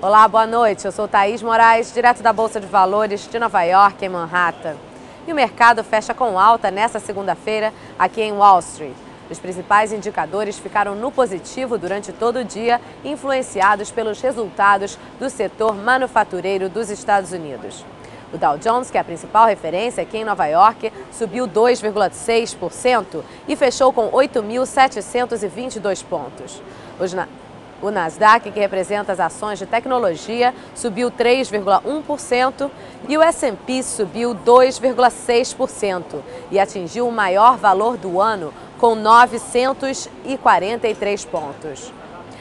Olá, boa noite. Eu sou Thaís Moraes, direto da Bolsa de Valores de Nova York, em Manhattan. E o mercado fecha com alta nesta segunda-feira aqui em Wall Street. Os principais indicadores ficaram no positivo durante todo o dia, influenciados pelos resultados do setor manufatureiro dos Estados Unidos. O Dow Jones, que é a principal referência aqui em Nova York, subiu 2,6% e fechou com 8.722 pontos. O Nasdaq, que representa as ações de tecnologia, subiu 3,1% e o S&P subiu 2,6% e atingiu o maior valor do ano com 943 pontos.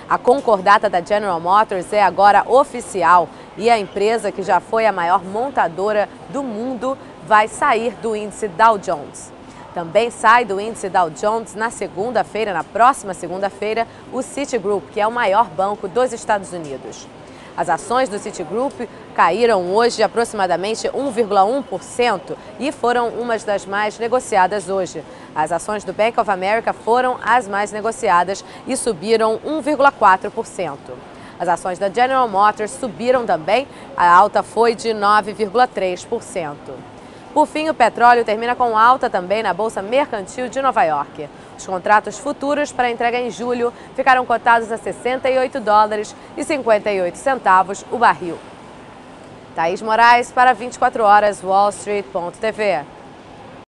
A concordata da General Motors é agora oficial e a empresa, que já foi a maior montadora do mundo, vai sair do índice Dow Jones. Também sai do índice Dow Jones na próxima segunda-feira, o Citigroup, que é o maior banco dos Estados Unidos. As ações do Citigroup caíram hoje aproximadamente 1,1% e foram umas das mais negociadas hoje. As ações do Bank of America foram as mais negociadas e subiram 1,4%. As ações da General Motors subiram também, a alta foi de 9,3%. Por fim, o petróleo termina com alta também na Bolsa Mercantil de Nova York. Os contratos futuros para entrega em julho ficaram cotados a $68,58 o barril. Thaís Moraes para 24 horas, wallstreet.tv.